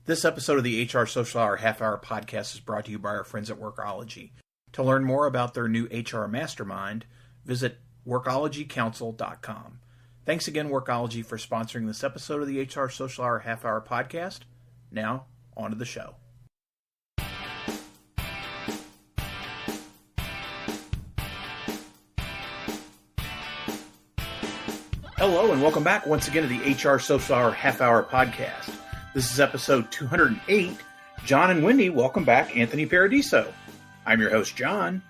This episode of the HR Social Hour Half Hour Podcast is brought to you by our friends at Workology. To learn more about their new HR Mastermind, visit workologycouncil.com. Thanks again, Workology, for sponsoring this episode of the HR Social Hour Half Hour Podcast. Now, on to the show. Hello, and welcome back once again to the HR Social Hour Half Hour Podcast. This is episode 208. Jon and Wendy, welcome back, Anthony Paradiso. I'm your host, Jon.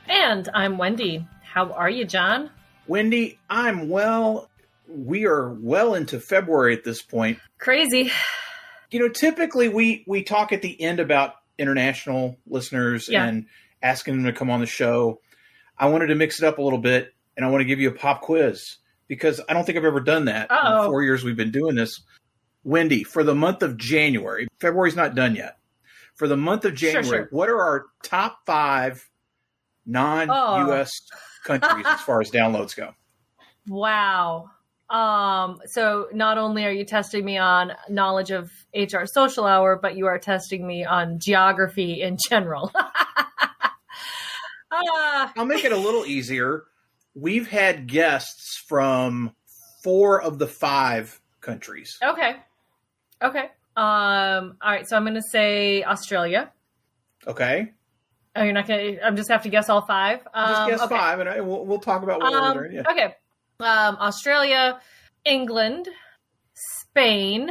And I'm Wendy. How are you, Jon? Wendy, I'm well. We are well into February at this point. Crazy. You know, typically we talk at the end about international listeners and asking them to come on the show. I wanted to mix it up a little bit, and I want to give you a pop quiz because I don't think I've ever done that in the 4 years we've been doing this. Wendy, for the month of January, February's not done yet. For the month of January, What are our top 5 non-U.S. countries as far as downloads go? Wow. So not only are you testing me on knowledge of HR Social Hour, but you are testing me on geography in general. I'll make it a little easier. We've had guests from 4 of the 5 countries. Okay. All right. So I'm going to say Australia. Okay. Oh, you're not going to, I just have to guess all 5. Just guess 5 and we'll talk about what we're doing. Yeah. Okay. Australia, England, Spain,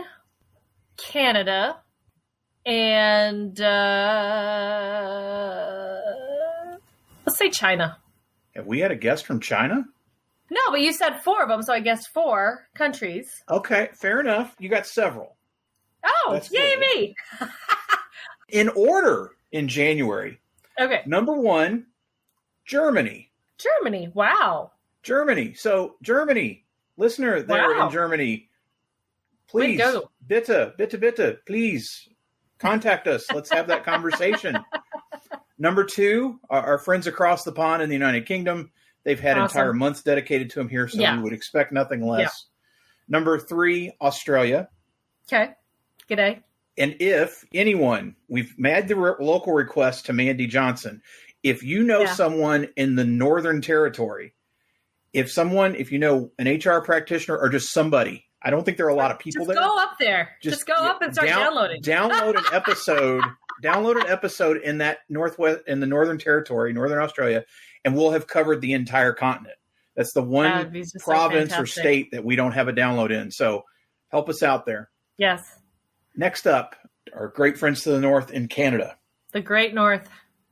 Canada, and let's say China. Have we had a guest from China? No, but you said 4 of them, so I guessed 4 countries. Okay, fair enough. You got several. Oh, that's yay good. Me! In order in January. Okay. Number 1, Germany. Germany, wow. Germany. So, Germany, listener there in Germany, please, bitte, please contact us. Let's have that conversation. Number 2, our friends across the pond in the United Kingdom. They've had entire months dedicated to them here, so we would expect nothing less. Yeah. Number 3, Australia. Okay. G'day. And if anyone, we've made the local request to Mandy Johnson. If you know someone in the Northern Territory, if you know an HR practitioner or just somebody, I don't think there are a lot of people there. Just go up there. Just go up and start downloading. Download an episode. Download an episode in that the Northern Territory, Northern Australia, and we'll have covered the entire continent. That's the one province or state that we don't have a download in. So help us out there. Yes. Next up, our great friends to the north in Canada. The Great North.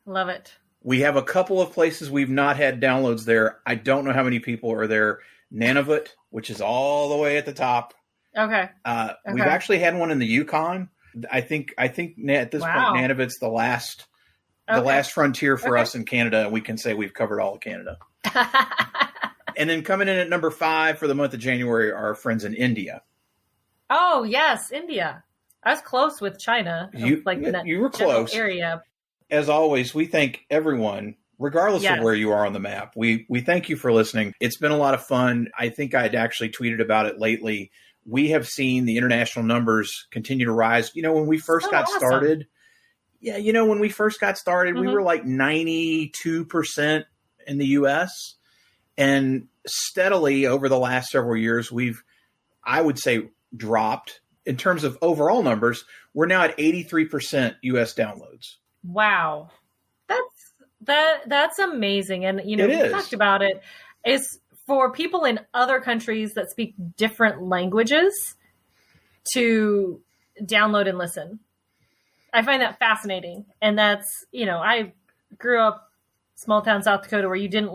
Love it. We have a couple of places we've not had downloads there. I don't know how many people are there. Nunavut, which is all the way at the top. Okay. We've actually had one in the Yukon. I think at this point, Nunavut's the last frontier for us in Canada, and we can say we've covered all of Canada. And then coming in at number 5 for the month of January are our friends in India. Oh, yes, India. I was close with China. You were close. Area. As always, we thank everyone, regardless of where you are on the map. We thank you for listening. It's been a lot of fun. I think I'd actually tweeted about it lately. We have seen the international numbers continue to rise. You know, when we first got started, we were like 92% in the U.S. And steadily over the last several years, we've, I would say, dropped. In terms of overall numbers, we're now at 83% U.S. downloads. Wow. That's amazing. And, you know, we talked about it. It's for people in other countries that speak different languages to download and listen. I find that fascinating. And that's, you know, I grew up small town South Dakota where you didn't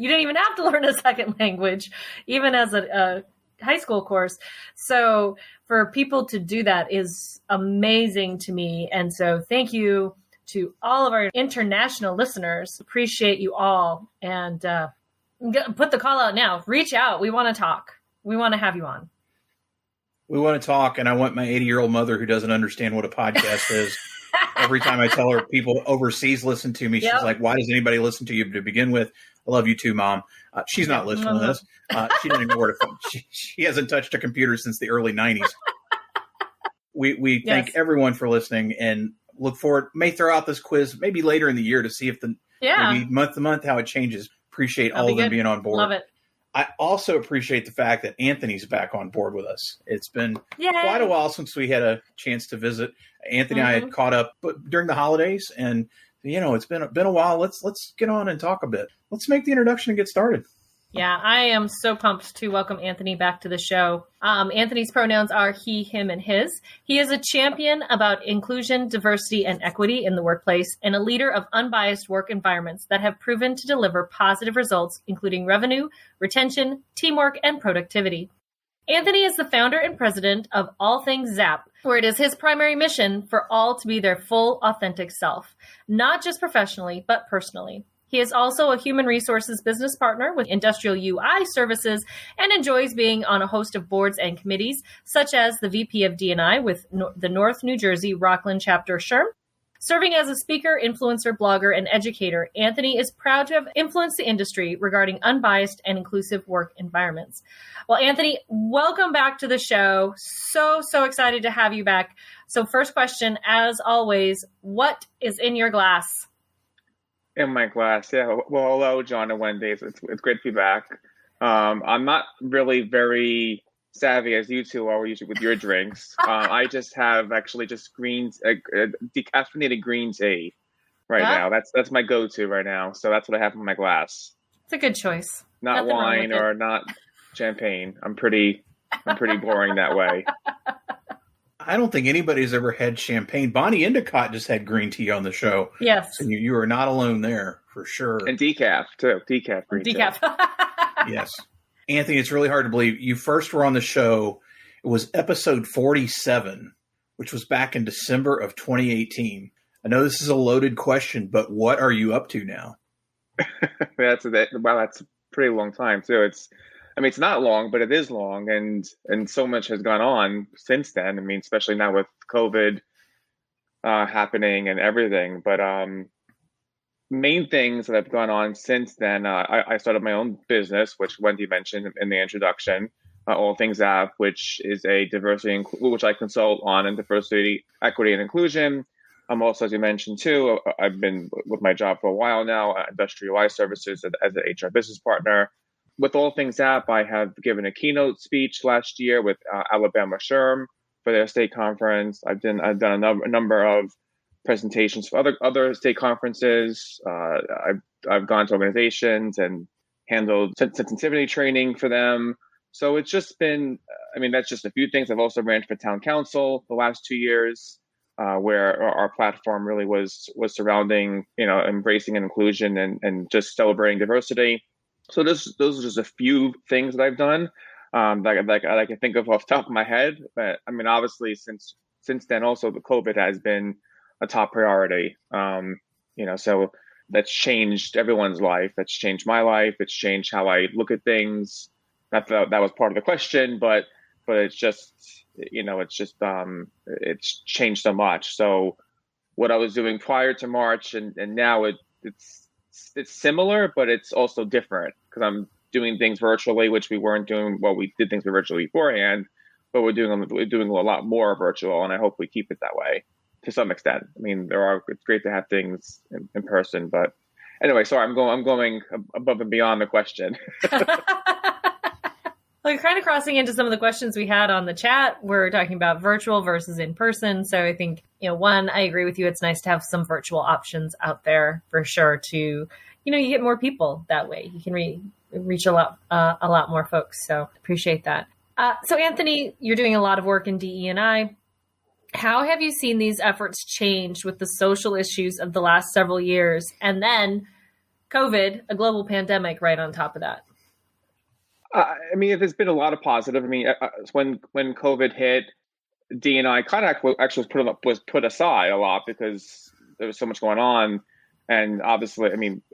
even have to learn a second language, even as a high school course. So for people to do that is amazing to me. And so thank you to all of our international listeners. Appreciate you all. And put the call out now. Reach out. We want to talk. We want to have you on. We want to talk, and I want my 80-year-old mother who doesn't understand what a podcast is. Every time I tell her people overseas listen to me, she's like, why does anybody listen to you to begin with? I love you too, Mom. She's not listening to this. She doesn't even know where to phone. She hasn't touched a computer since the early 90s. We thank everyone for listening and look forward. May throw out this quiz maybe later in the year to see if maybe month to month how it changes. Appreciate all of them being on board. Love it. I also appreciate the fact that Anthony's back on board with us. It's been quite a while since we had a chance to visit. Anthony and I had caught up during the holidays, and it's been a while. Let's get on and talk a bit. Let's make the introduction and get started. Yeah, I am so pumped to welcome Anthony back to the show. Anthony's pronouns are he, him, and his. He is a champion about inclusion, diversity, and equity in the workplace, and a leader of unbiased work environments that have proven to deliver positive results, including revenue, retention, teamwork, and productivity. Anthony is the founder and president of All Things Zap, where it is his primary mission for all to be their full, authentic self, not just professionally, but personally. He is also a human resources business partner with Industrial UI Services and enjoys being on a host of boards and committees, such as the VP of D&I with the North New Jersey Rockland Chapter SHRM. Serving as a speaker, influencer, blogger, and educator, Anthony is proud to have influenced the industry regarding unbiased and inclusive work environments. Well, Anthony, welcome back to the show. So excited to have you back. So first question, as always, what is in your glass? In my glass, yeah. Well, hello, Jon and Wendy. It's great to be back. I'm not really very savvy as you two are usually with your drinks. I just have actually just decaffeinated green tea right now. That's my go-to right now. So that's what I have in my glass. It's a good choice. Not Nothing wine or not champagne. I'm pretty boring that way. I don't think anybody's ever had champagne. Bonnie Endicott just had green tea on the show. Yes. So you are not alone there, for sure. And decaf, too. Decaf green tea. Yes. Anthony, it's really hard to believe. You first were on the show. It was episode 47, which was back in December of 2018. I know this is a loaded question, but what are you up to now? That's a pretty long time, too. It's not long, but it is long, and so much has gone on since then. I mean, especially now with COVID happening and everything. But main things that have gone on since then, I started my own business, which Wendy mentioned in the introduction, All Things App, which is a diversity, which I consult on in diversity, equity, and inclusion. I'm also, as you mentioned too, I've been with my job for a while now, Industrial UI Services as an HR business partner. With All Things App, I have given a keynote speech last year with Alabama SHRM for their state conference. I've done a number of presentations for other state conferences. I've gone to organizations and handled sensitivity training for them. So it's just been, that's just a few things. I've also ran for town council the last 2 years, where our platform really was surrounding, embracing inclusion and just celebrating diversity. So those are just a few things that I've done that I can think of off the top of my head. But obviously, since then, also the COVID has been a top priority. So that's changed everyone's life. That's changed my life. It's changed how I look at things. Not that was part of the question, but it's just it's changed so much. So what I was doing prior to March and now it's similar, but it's also different because I'm doing things virtually, which we weren't doing. Well, we did things virtually beforehand, but we're doing a lot more virtual, and I hope we keep it that way to some extent. It's great to have things in person, but anyway, sorry, I'm going above and beyond the question. Well, you're kind of crossing into some of the questions we had on the chat. We're talking about virtual versus in person. So I think, one, I agree with you. It's nice to have some virtual options out there for sure to, you get more people that way. You can reach a lot more folks. So appreciate that. So Anthony, you're doing a lot of work in DE&I. How have you seen these efforts change with the social issues of the last several years? And then COVID, a global pandemic right on top of that. There's been a lot of positive. When COVID hit, D&I kind of actually was put aside a lot because there was so much going on. And obviously,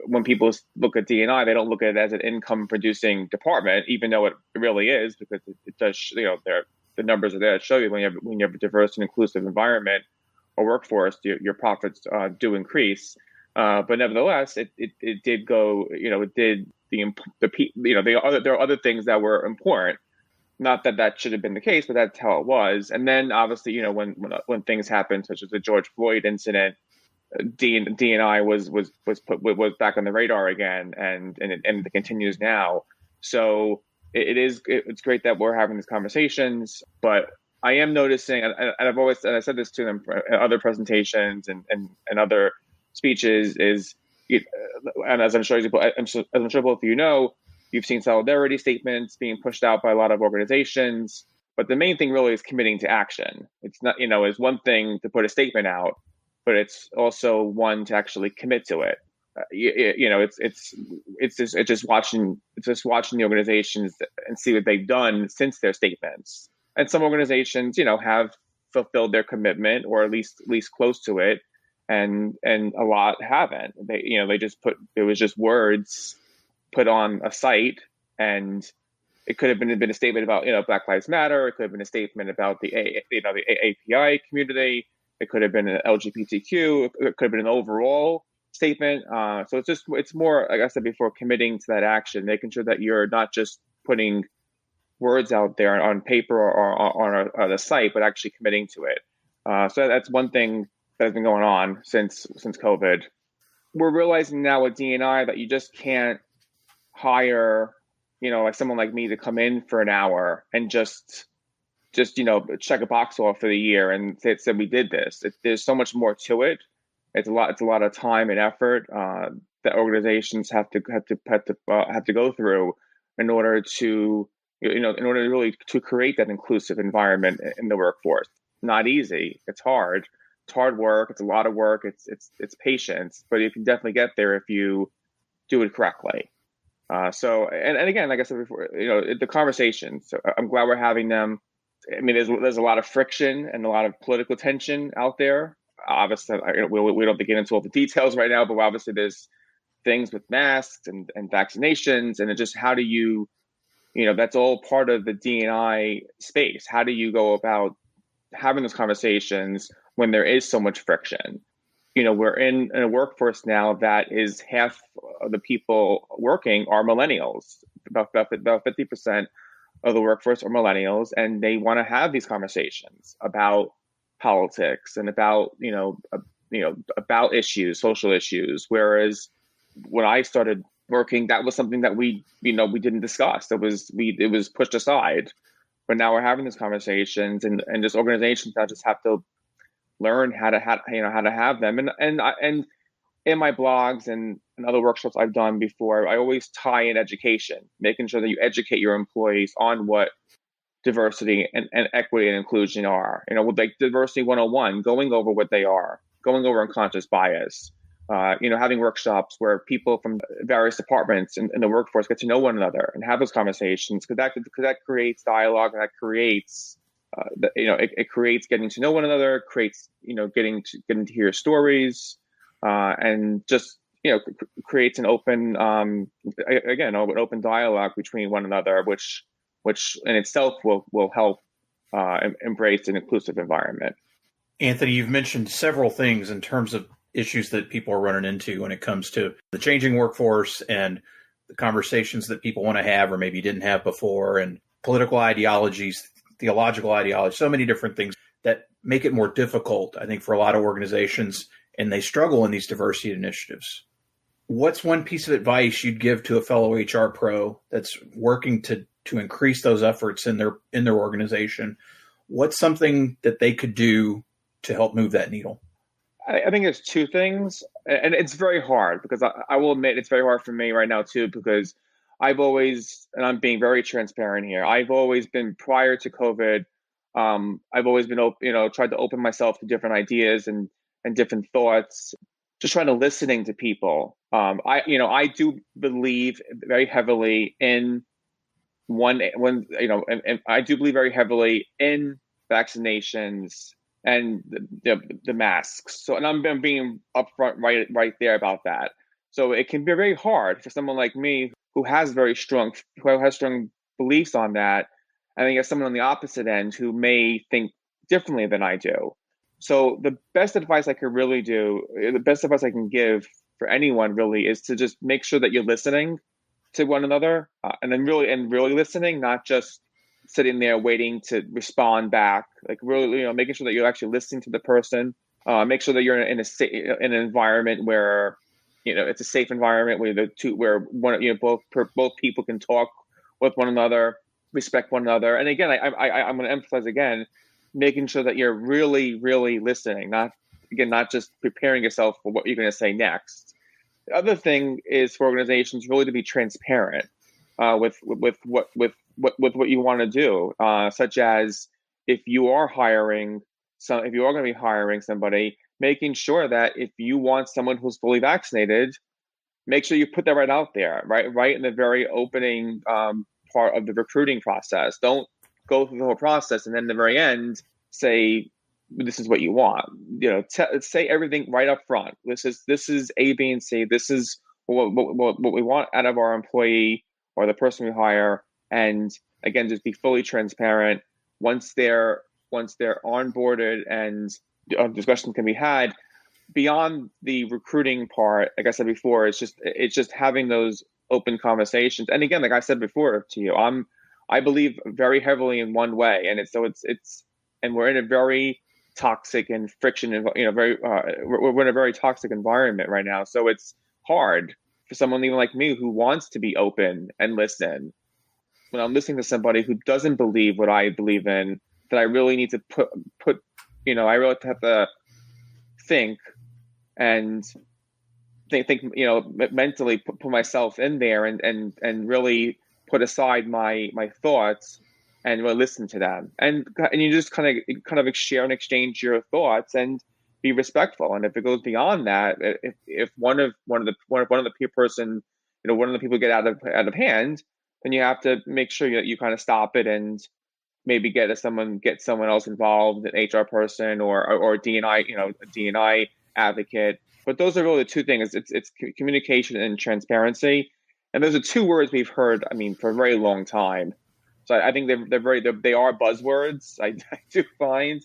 when people look at D&I, they don't look at it as an income-producing department, even though it really is, because it does. The numbers are there to show you when you have a diverse and inclusive environment or workforce, your profits do increase. But nevertheless, it did go. It did. There are other things that were important. Not that that should have been the case, but that's how it was. And then obviously, you know, when things happen, such as the George Floyd incident, D&I was back on the radar again, and it continues now. So it's great that we're having these conversations, but I am noticing, and I said this to them in other presentations and other speeches, and as I'm sure both of you know, you've seen solidarity statements being pushed out by a lot of organizations, but the main thing really is committing to action. It's not, it's one thing to put a statement out, but it's also one to actually commit to it. It's just watching the organizations and see what they've done since their statements. And some organizations, have fulfilled their commitment, or at least close to it, and a lot haven't. They just it was just words put on a site, and it could have been a statement about Black Lives Matter. It could have been a statement about the API community. It could have been an LGBTQ. It could have been an overall statement. So it's more, like I said before, committing to that action, making sure that you're not just putting words out there on paper or on a site, but actually committing to it. So that's one thing that has been going on since COVID. We're realizing now with D&I that you just can't hire, like someone like me to come in for an hour and just check a box off for the year and say we did this. There's so much more to it. It's a lot of time and effort that organizations have to go through in order to really to create that inclusive environment in the workforce. Not easy. It's hard. It's hard work. It's a lot of work. It's patience, but you can definitely get there if you do it correctly. So again, like I said before, the conversations. So I'm glad we're having them. I mean, there's a lot of friction and a lot of political tension out there. Obviously, we don't have to get into all the details right now, but obviously there's things with masks and vaccinations, and it just, how do you, that's all part of the D&I space. How do you go about having those conversations when there is so much friction? We're in a workforce now that is half of the people working are millennials. About 50% of the workforce are millennials, and they want to have these conversations about politics and about about issues, social issues. Whereas when I started working, that was something that we didn't discuss. It was pushed aside. But now we're having these conversations, and just organizations that just have to learn how to have them. And in my blogs and other workshops I've done before, I always tie in education, making sure that you educate your employees on what diversity and equity and inclusion are. Like Diversity 101, going over what they are, going over unconscious bias, having workshops where people from various departments in the workforce get to know one another and have those conversations, because that creates dialogue, and that creates it creates getting to know one another, creates getting to hear stories, and just creates an open open dialogue between one another, which in itself will help embrace an inclusive environment. Anthony, you've mentioned several things in terms of issues that people are running into when it comes to the changing workforce and the conversations that people want to have or maybe didn't have before, and political ideologies, theological ideology, so many different things that make it more difficult, I think, for a lot of organizations, and they struggle in these diversity initiatives. What's one piece of advice you'd give to a fellow HR pro that's working to increase those efforts in their organization? What's something that they could do to help move that needle? I think there's two things, and it's very hard, because I will admit it's very hard for me right now too, because I've always, and I'm being very transparent here, I've always been, prior to COVID, I've always been, tried to open myself to different ideas and different thoughts, just trying to listening to people. I do believe very heavily in and I do believe very heavily in vaccinations and the masks. So, and I'm being upfront right there about that. So it can be very hard for someone like me who has strong beliefs on that. I think as someone on the opposite end who may think differently than I do. So the best advice I can give for anyone really is to just make sure that you're listening to one another, and then really listening, not just sitting there waiting to respond back, like really, making sure that you're actually listening to the person. Make sure that you're in an environment where, it's a safe environment where both people can talk with one another, respect one another. And again, I'm going to emphasize again, making sure that you're really, really listening, not just preparing yourself for what you're going to say next. The other thing is for organizations really to be transparent with what you want to do, such as if you are going to be hiring somebody, making sure that if you want someone who's fully vaccinated, make sure you put that right out there, right in the very opening part of the recruiting process. Don't go through the whole process and then at the very end say, this is what you want. Say everything right up front. This is A, B, and C. This is what we want out of our employee or the person we hire. And again, just be fully transparent. Once they're onboarded and discussion can be had, beyond the recruiting part, like I said before, it's just having those open conversations. And again, like I said before to you, I believe very heavily in one way, and and we're in a very toxic and friction, we're in a very toxic environment right now. So it's hard for someone even like me who wants to be open and listen. When I'm listening to somebody who doesn't believe what I believe in, that I really need to I really have to think and think mentally put myself in there and really put aside my thoughts and really listen to them, and you just kind of share and exchange your thoughts and be respectful. And if it goes beyond that, if one of the people get out of hand, then you have to make sure that you kind of stop it and maybe get someone else involved, an HR person or D&I, a D&I advocate. But those are really the two things. It's communication and transparency, and those are two words we've heard, for a very long time. So I think they are buzzwords. I do find,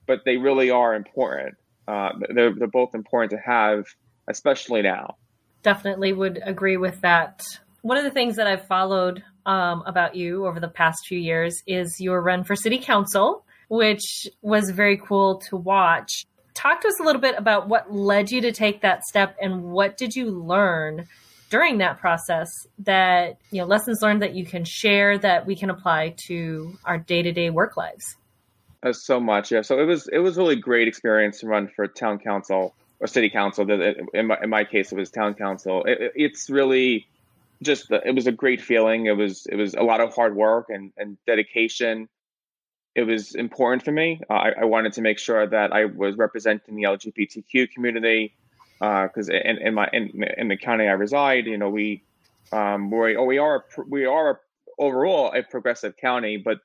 but they really are important. They're both important to have, especially now. Definitely would agree with that. One of the things that I've followed about you over the past few years is your run for city council, which was very cool to watch. Talk to us a little bit about what led you to take that step and what did you learn during that process that, lessons learned that you can share that we can apply to our day-to-day work lives. So much. Yeah. So it was a really great experience to run for town council or city council. In my case, it was town council. It's really it was a great feeling. It was a lot of hard work and dedication. It was important for me. I wanted to make sure that I was representing the LGBTQ community, because in the county I reside, we are overall a progressive county, but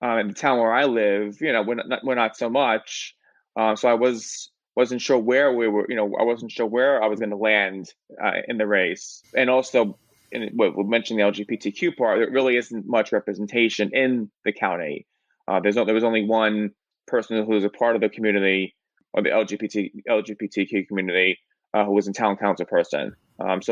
in the town where I live, we're not so much. So I wasn't sure where we were. I wasn't sure where I was going to land in the race, and also. What we mentioned, the LGBTQ part, there really isn't much representation in the county. There was only one person who was a part of the community or the LGBTQ community who was a town council person. And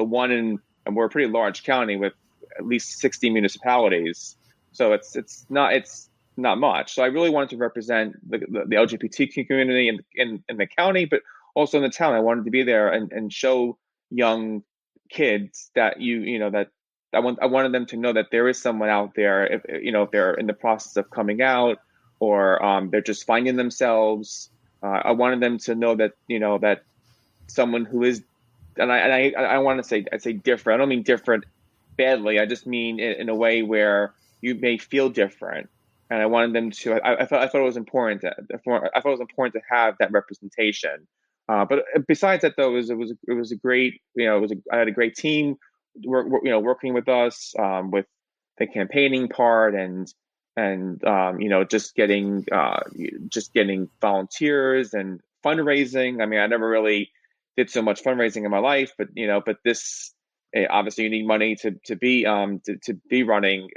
we're a pretty large county with at least 60 municipalities. So it's not much. So I really wanted to represent the LGBTQ community in the county, but also in the town. I wanted to be there and show young kids that that I wanted them to know that there is someone out there, if they're in the process of coming out or they're just finding themselves. I wanted them to know that that someone who is, and I want to say, I'd say different. I don't mean different badly. I just mean in a way where you may feel different. And I wanted them to. I thought it was important. To have that representation. But besides that, though, it was a great. I had a great team, working with us with the campaigning part and just getting volunteers and fundraising. I never really did so much fundraising in my life, but this. Obviously, you need money to be running,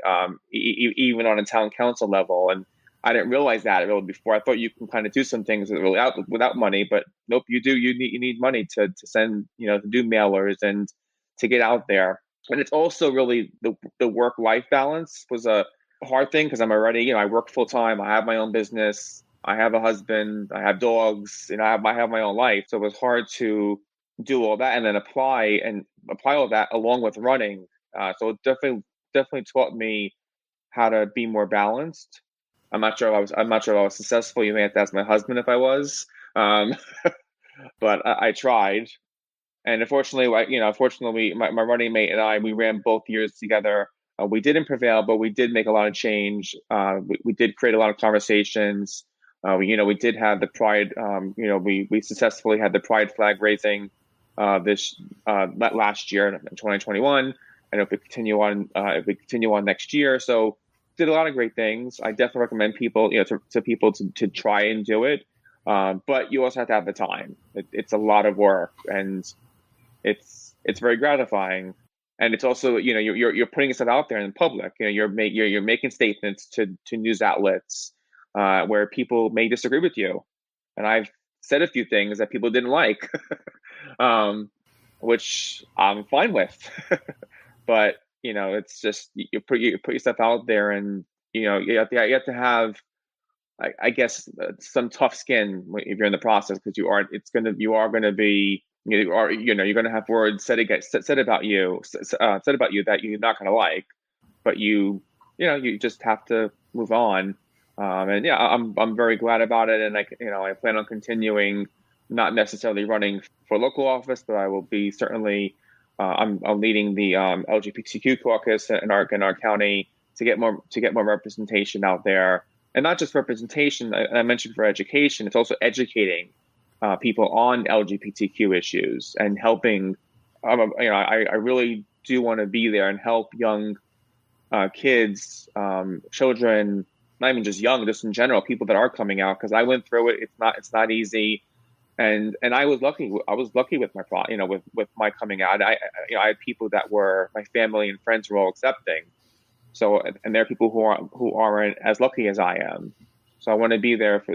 even on a town council level, and I didn't realize that really before. I thought you can kind of do some things without money, but nope, you do. You need money to send, to do mailers and to get out there. And it's also really the work-life balance was a hard thing because I'm already, I work full time. I have my own business. I have a husband. I have dogs. I have my own life. So it was hard to do all that and then apply all that along with running. So it definitely taught me how to be more balanced. I'm not sure if I was successful. You may have to ask my husband if I was, but I tried. And unfortunately, my running mate and I, we ran both years together. We didn't prevail, but we did make a lot of change. We did create a lot of conversations. We did have the pride. We successfully had the pride flag raising last year in 2021, and if we continue on next year, so did a lot of great things. I definitely recommend people, to people to try and do it, but you also have to have the time. It's a lot of work, and it's very gratifying. And it's also, you're putting yourself out there in public. You're making statements to news outlets where people may disagree with you. And I've said a few things that people didn't like, which I'm fine with. But it's just you put yourself out there, and you have to have, I guess, some tough skin if you're in the process, because you're going to have words said about you that you're not going to like, but you just have to move on. And yeah, I'm very glad about it, and I plan on continuing, not necessarily running for local office, but I will be certainly. I'm leading the LGBTQ caucus in our county to get more representation out there, and not just representation. I mentioned for education, it's also educating people on LGBTQ issues and helping. I really do want to be there and help young kids, children, not even just young, just in general, people that are coming out, because I went through it. It's not easy, and I was lucky. I was lucky with my with my coming out. I had people that were my family and friends were all accepting. So, and there are people who aren't as lucky as I am. So I want to be there for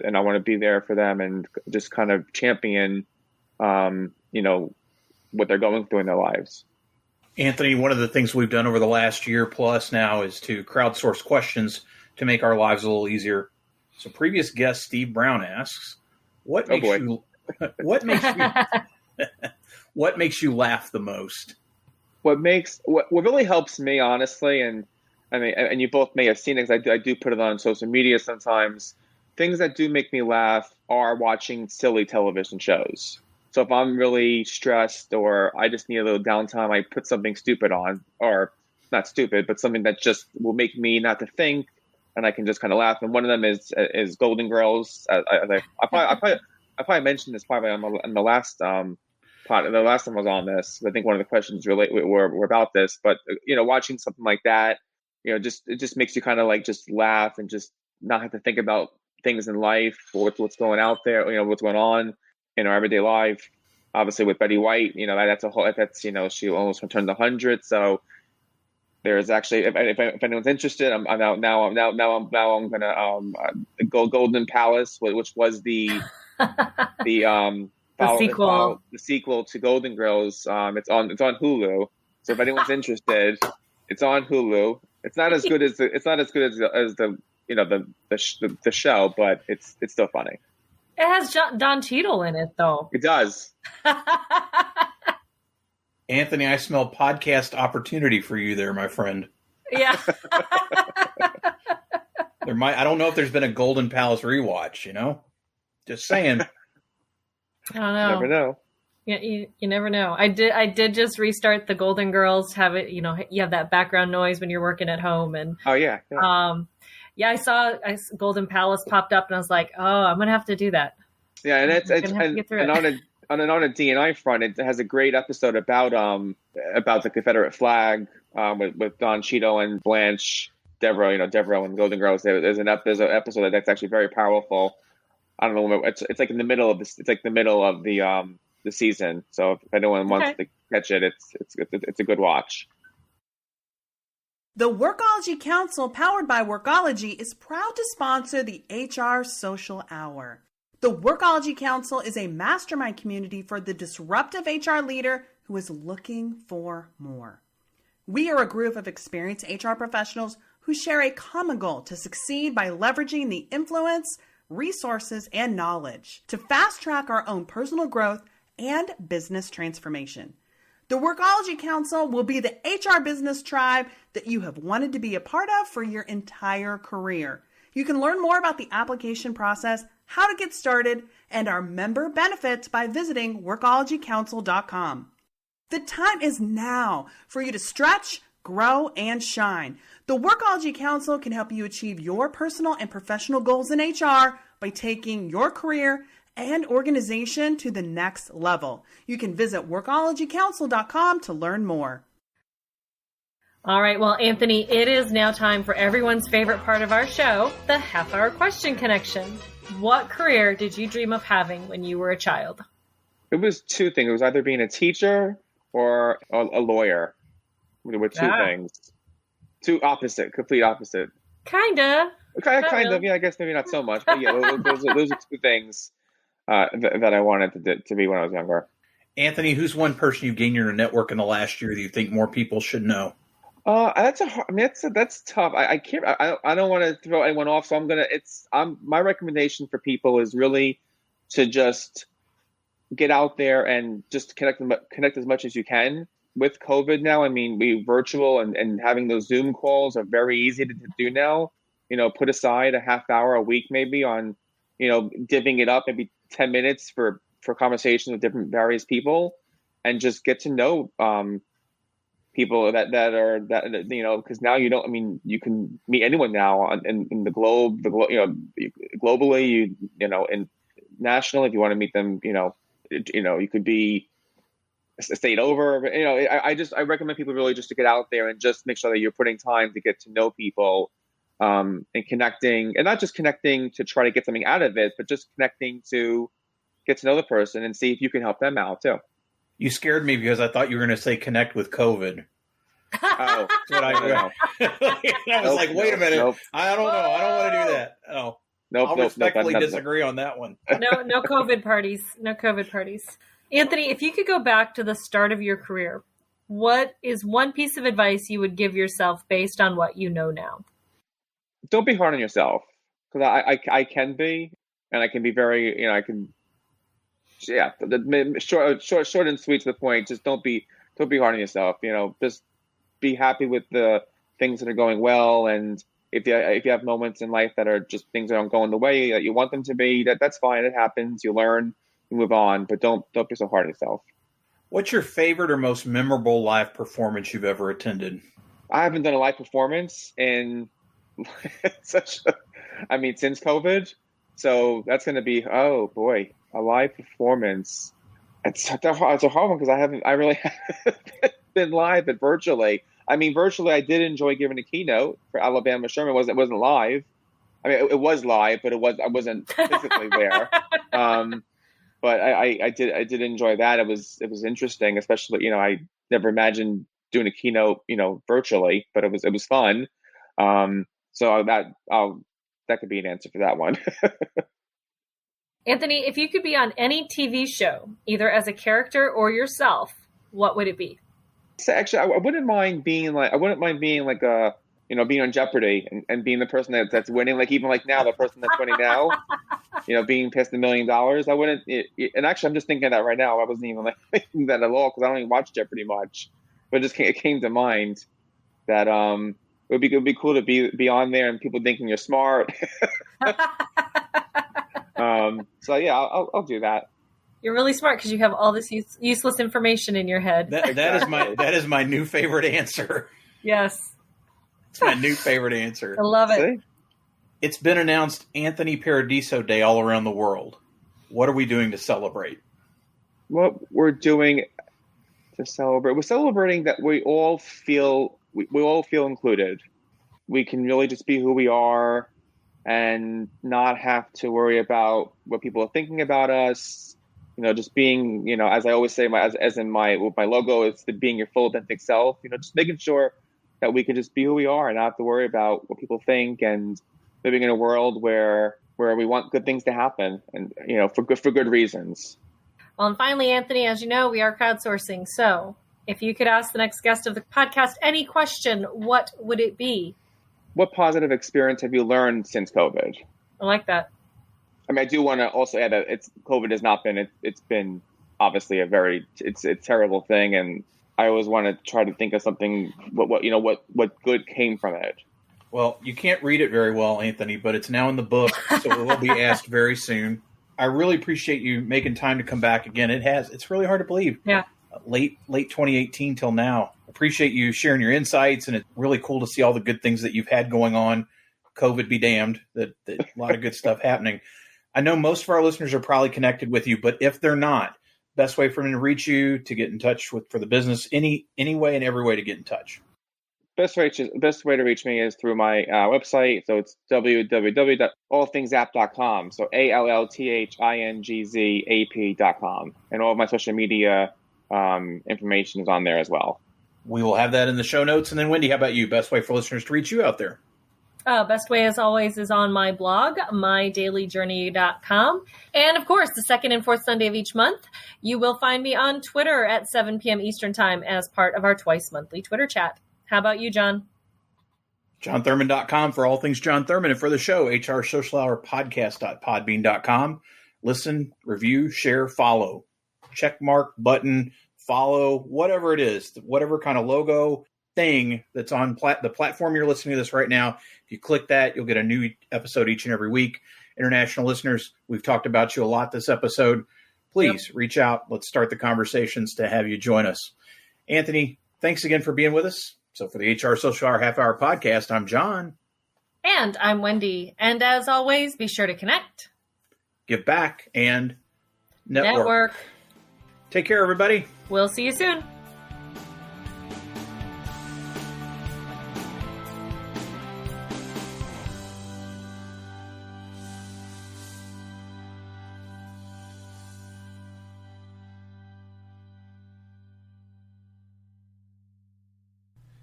them, and just kind of champion, what they're going through in their lives. Anthony, one of the things we've done over the last year plus now is to crowdsource questions to make our lives a little easier. So previous guest Steve Brown asks, what makes you laugh the most? What really helps me, honestly, and I mean, and you both may have seen it, because I do put it on social media sometimes. Things that do make me laugh are watching silly television shows. So if I'm really stressed or I just need a little downtime, I put something stupid on, or not stupid, but something that just will make me not to think, and I can just kind of laugh. And one of them is Golden Girls. I probably mentioned this in the last pod. The last time I was on this, I think one of the questions were about this. But watching something like that, it just makes you kind of like just laugh and just not have to think about things in life, or what's going out there, what's going on in our everyday life. Obviously with Betty White, that's she almost turned 100. So there's actually, if anyone's interested, I'm gonna go Golden Palace, which was the sequel to Golden Girls. It's on Hulu. So if anyone's interested, it's on Hulu. It's not as good as the show, but it's still funny. It has Don Cheadle in it, though. It does. Anthony, I smell podcast opportunity for you there, my friend. Yeah. I don't know if there's been a Golden Palace rewatch, Just saying. I don't know. Never know. Yeah, you never know. I did just restart the Golden Girls. Have it, you have that background noise when you're working at home, and oh yeah. I saw Golden Palace popped up, and I was like, oh, I'm gonna have to do that. Yeah, and on a D&I front, it has a great episode about the Confederate flag with Don Cheadle and Blanche Devereaux and Golden Girls. There's an episode that's actually very powerful. I don't know. It's like in the middle of this. It's like the middle of the season. So if anyone wants to catch it, it's a good watch. The Workology Council, powered by Workology, is proud to sponsor the HR Social Hour. The Workology Council is a mastermind community for the disruptive HR leader who is looking for more. We are a group of experienced HR professionals who share a common goal to succeed by leveraging the influence, resources, and knowledge to fast-track our own personal growth and business transformation. The Workology Council will be the HR business tribe that you have wanted to be a part of for your entire career. You can learn more about the application process, how to get started, and our member benefits by visiting workologycouncil.com. The time is now for you to stretch, grow, and shine. The Workology Council can help you achieve your personal and professional goals in HR by taking your career and organization to the next level. You can visit workologycouncil.com to learn more. All right, well, Anthony, it is now time for everyone's favorite part of our show, the half-hour question connection. What career did you dream of having when you were a child? It was two things. It was either being a teacher or a lawyer. There were two things. Complete opposite. Kinda. Kind of, yeah, I guess maybe not so much. But yeah, those are two things that I wanted to be when I was younger. Anthony, who's one person you've gained your network in the last year that you think more people should know? That's tough. I can't. I don't want to throw anyone off. So my recommendation for people is really to just get out there and just connect as much as you can. With COVID now, I mean, we virtual and having those Zoom calls are very easy to do now. Put aside a half hour a week maybe on, divvying it up maybe 10 minutes for conversations with different various people, and just get to know people that because now you can meet anyone now in the globe, globally, and national. If you want to meet them, you could be a state over, but I recommend people really just to get out there and just make sure that you're putting time to get to know people, and connecting, and not just connecting to try to get something out of it, but just connecting to get to know the person and see if you can help them out too. You scared me because I thought you were going to say connect with COVID. Oh, that's what I was like, wait a minute. Nope. I don't know. I don't want to do that. Oh, I'll respectfully disagree on that one. No COVID parties. No COVID parties. Anthony, if you could go back to the start of your career, what is one piece of advice you would give yourself based on what you know now? Don't be hard on yourself, because I can be, and I can be very, short and sweet to the point. Just don't be hard on yourself. Just be happy with the things that are going well, and if you have moments in life that are just things that aren't going the way that you want them to be, that's fine. It happens. You learn. Move on, but don't be so hard on yourself. What's your favorite or most memorable live performance you've ever attended? I haven't done a live performance in since COVID. So that's going to be, oh boy, a live performance. It's a hard one because I really haven't been live, but virtually. Virtually, I did enjoy giving a keynote for Alabama Sherman. It wasn't live. It was live, but I wasn't physically there. But I did enjoy that. It was interesting, especially, I never imagined doing a keynote, virtually, but it was fun. So that could be an answer for that one. Anthony, if you could be on any TV show, either as a character or yourself, what would it be? So actually, I wouldn't mind being like a, being on Jeopardy and being the person that's winning, even now, the person that's winning now, being past $1 million. I wouldn't, and actually, I'm just thinking that right now. I wasn't even thinking that at all because I don't even watch Jeopardy much. But it came to mind that it would be cool to be on there and people thinking you're smart. So yeah, I'll do that. You're really smart because you have all this useless information in your head. That is my new favorite answer. Yes. It's my new favorite answer. I love it. See? It's been announced Anthony Paradiso Day all around the world. What are we doing to celebrate? What we're doing to celebrate, we're celebrating that we all feel included. We can really just be who we are and not have to worry about what people are thinking about us. Just being, as I always say, with my logo, it's being your full authentic self. Just making sure that we can just be who we are and not have to worry about what people think, and living in a world where we want good things to happen, and for good reasons. Well, and finally, Anthony, as you know, we are crowdsourcing. So if you could ask the next guest of the podcast any question, what would it be? what positive experience have you learned since COVID? I like that. I mean, I do want to also add that COVID has not been, it's been obviously it's a terrible thing. And I always want to try to think of something, what good came from it. Well, you can't read it very well, Anthony, but it's now in the book, so it will be asked very soon. I really appreciate you making time to come back again. It's really hard to believe. Yeah. Late 2018 till now. Appreciate you sharing your insights, and it's really cool to see all the good things that you've had going on. COVID be damned, that a lot of good stuff happening. I know most of our listeners are probably connected with you, but if they're not, best way for them to reach you, to get in touch for the business, any way and every way to get in touch. Best way to reach me is through my website. So it's www.allthingsapp.com. So allthingzapp.com. And all of my social media information is on there as well. We will have that in the show notes. And then, Wendy, how about you? Best way for listeners to reach you out there? Best way, as always, is on my blog, mydailyjourney.com. And, of course, the second and fourth Sunday of each month, you will find me on Twitter at 7 p.m. Eastern Time as part of our twice-monthly Twitter chat. How about you, Jon? JonThurman.com for all things Jon Thurman. And for the show, HR Social Hour Podcast.podbean.com. Listen, review, share, follow. Check mark, button, follow, whatever it is, whatever kind of logo thing that's on the platform you're listening to this right now. If you click that, you'll get a new episode each and every week. International listeners, we've talked about you a lot this episode. Please reach out. Let's start the conversations to have you join us. Anthony, thanks again for being with us. So for the HR Social Hour Half Hour Podcast, I'm Jon. And I'm Wendy. And as always, be sure to connect, give back, and network. Take care, everybody. We'll see you soon.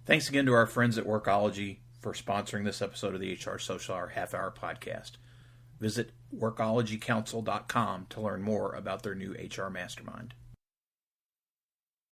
Thanks again to our friends at Workology for sponsoring this episode of the HR Social Hour Half Hour Podcast. Visit workologycouncil.com to learn more about their new HR Mastermind.